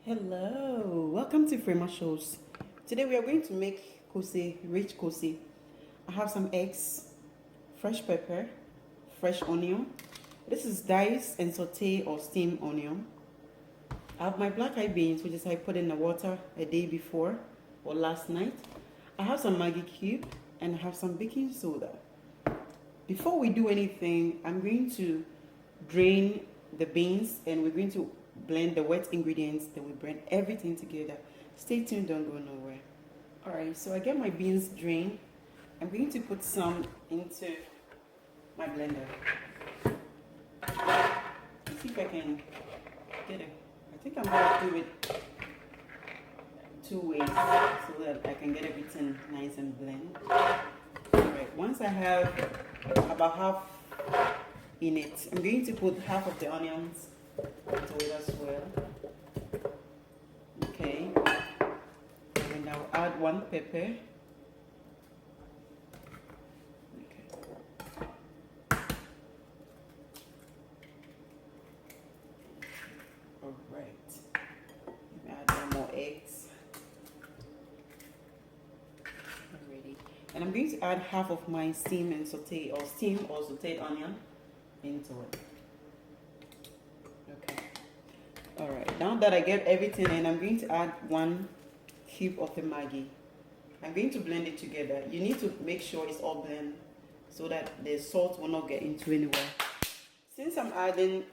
Hello, welcome to Frema Shows. Today we are going to make Koose, rich Koose. I have some eggs, fresh pepper, fresh onion. This is diced and saute or steamed onion. I have my black eyed beans, which is I put in the water a day before or last night. I have some Maggi cube and I have some baking soda. Before we do anything, I'm going to drain the beans and we're going to blend the wet ingredients, then we blend everything together. Stay tuned, don't go nowhere. All right, so I get my beans drained. I'm going to put some into my blender. Let's see if I can get it. I think I'm gonna do it two ways so that I can get everything nice and blend. All right, once I have about half in it, I'm going to put half of the onions into it as well. Okay, and I'll add one pepper. Okay. All right, add one more eggs. Already, and I'm going to add half of my steamed or sauteed onion into it. Okay. All right, now that I get everything in, I'm going to add one cube of the Maggi. I'm going to blend it together. You need to make sure it's all blend so that the salt will not get into anywhere. Since I'm adding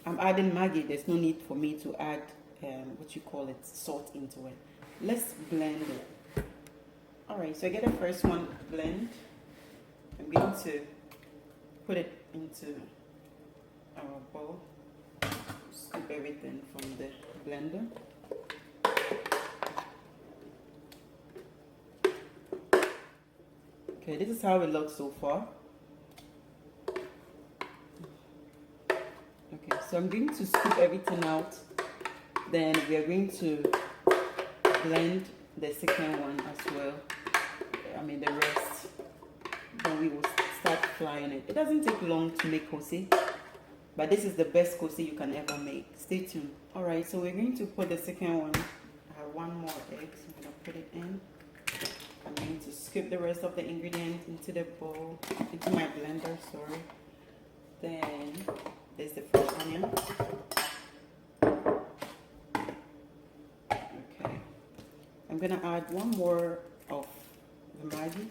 Maggi, there's no need for me to add salt into it. Let's blend it. All right, so I get the first one blend. I'm going to put it into our bowl. Scoop everything from the blender. Okay, this is how it looks so far. Okay, so I'm going to scoop everything out. Then we are going to blend the second one as well. The rest. Then we will start frying it. It doesn't take long to make Koose, but this is the best Koose you can ever make. Stay tuned. All right, so we're going to put the second one. I have one more egg, so I'm gonna put it in. I'm going to scoop the rest of the ingredients into the bowl, into my blender, sorry. Then there's the fresh onion. Okay. I'm gonna add one more of the Maggi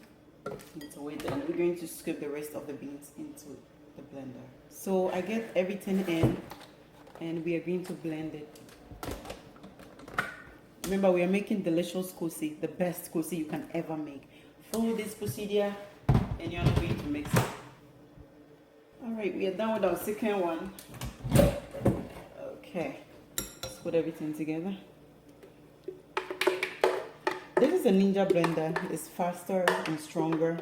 into it, and we're going to scoop the rest of the beans into the blender. So I get everything in and we are going to blend it. Remember, we are making delicious Koose, the best Koose you can ever make. Follow this procedure and you're not going to mix it. All right, we are done with our second one. Okay, let's put everything together. This is a Ninja blender. It's faster and stronger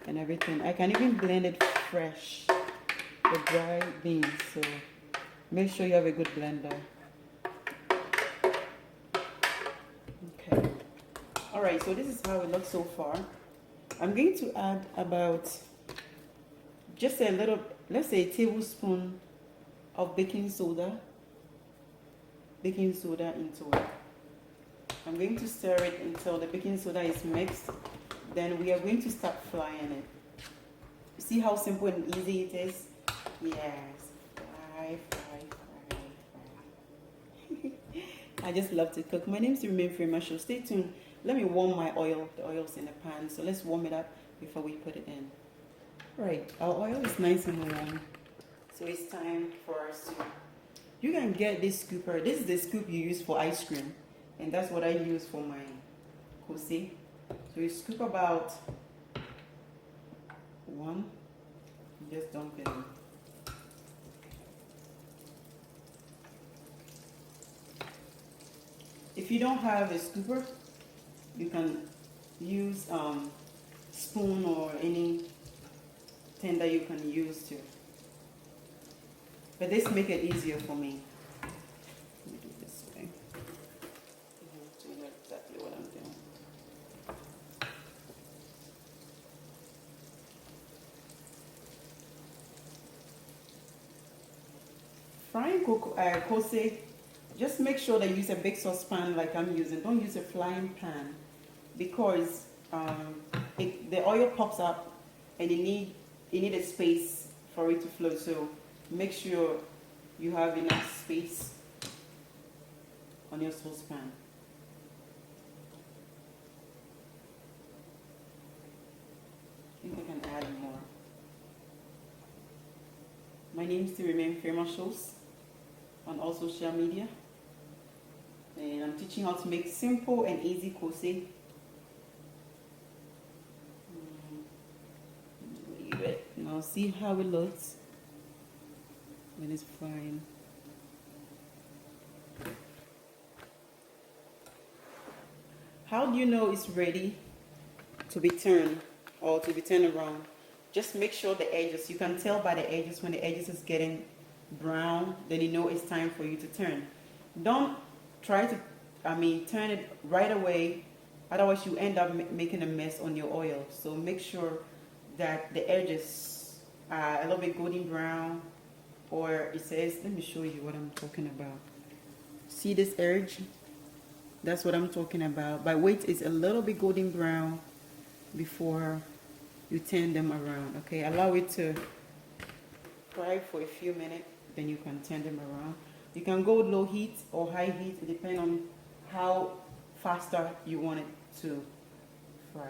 and everything. I can even blend it fresh, the dry beans. So make sure you have a good blender. Okay. All right, so this is how it looks so far. I'm going to add about just a little, let's say a tablespoon of baking soda into it. I'm going to stir it until the baking soda is mixed. Then we are going to start frying it. See how simple and easy it is? Yes. Fry. I just love to cook. My name is Frema Shows. Stay tuned. Let me warm my oil. The oil's in the pan. So let's warm it up before we put it in. Right. Our oil is nice and warm. So it's time for us to... You can get this scooper. This is the scoop you use for ice cream. And that's what I use for my Koose. So you scoop about one, just dump it in. If you don't have a scooper, you can use spoon or any thing that you can use to. But this make it easier for me. Frying Koose Just make sure that you use a big saucepan like I'm using. Don't use a frying pan because the oil pops up and you need a space for it to flow. So make sure you have enough space on your saucepan. I think I can add more. My name still remains Frema Shows on all social media. And I'm teaching how to make simple and easy koose. Leave it. Now see how it looks when it's frying. How do you know it's ready to be turned or to be turned around? Just make sure the edges, you can tell by the edges when the edges is getting brown, then you know it's time for you to turn. Don't try to, turn it right away, otherwise you end up making a mess on your oil. So make sure that the edges are a little bit golden brown, or it says, let me show you what I'm talking about. See this edge? That's what I'm talking about. By weight is a little bit golden brown before you turn them around. Okay, allow it to fry for a few minutes, then you can turn them around. You can go low heat or high heat, depending on how faster you want it to fry.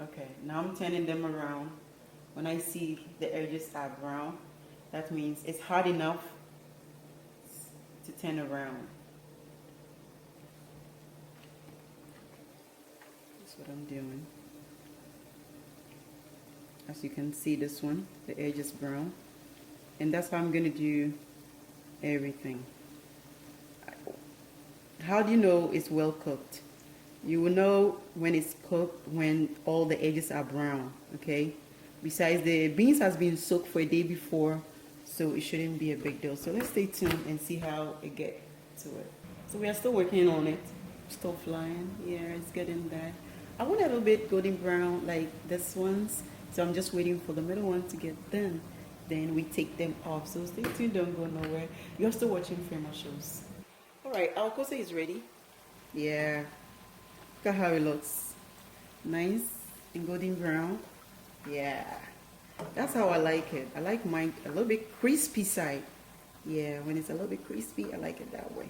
Okay, now I'm turning them around. When I see the edges are brown, that means it's hot enough to turn around. That's what I'm doing. As you can see, this one, the edge is brown. And that's how I'm going to do everything. How do you know it's well cooked? You will know when it's cooked when all the edges are brown, okay? Besides, the beans has been soaked for a day before, so it shouldn't be a big deal. So let's stay tuned and see how it gets to it. So we are still working on it. Still flying. Yeah, it's getting there. I want a little bit golden brown like this one's. So I'm just waiting for the middle one to get done. Then we take them off. So stay tuned, don't go nowhere. You're still watching Frema Shows. Alright, our koose is ready. Yeah. Look at how it looks. Nice and golden brown. Yeah. That's how I like it. I like mine a little bit crispy side. Yeah, when it's a little bit crispy, I like it that way.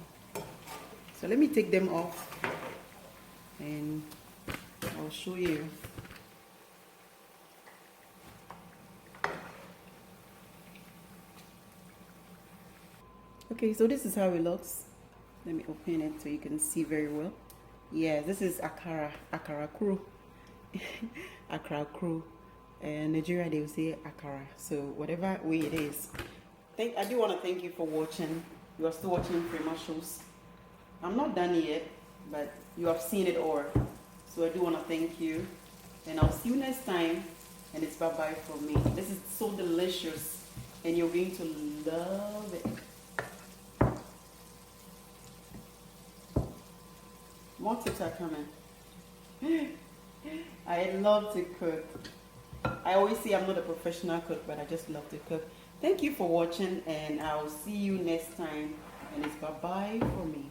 So let me take them off and I'll show you. Okay, so this is how it looks. Let me open it so you can see very well. Yeah, this is Akara crew. Akara crew. And Nigeria, they will say Akara. So whatever way it is. I do want to thank you for watching. You are still watching Frema Shows. I'm not done yet, but you have seen it all. So I do want to thank you. And I'll see you next time. And it's bye-bye from me. This is so delicious. And you're going to love it. More tips are coming. I love to cook. I always say I'm not a professional cook, but I just love to cook. Thank you for watching, and I'll see you next time. And it's bye-bye for me.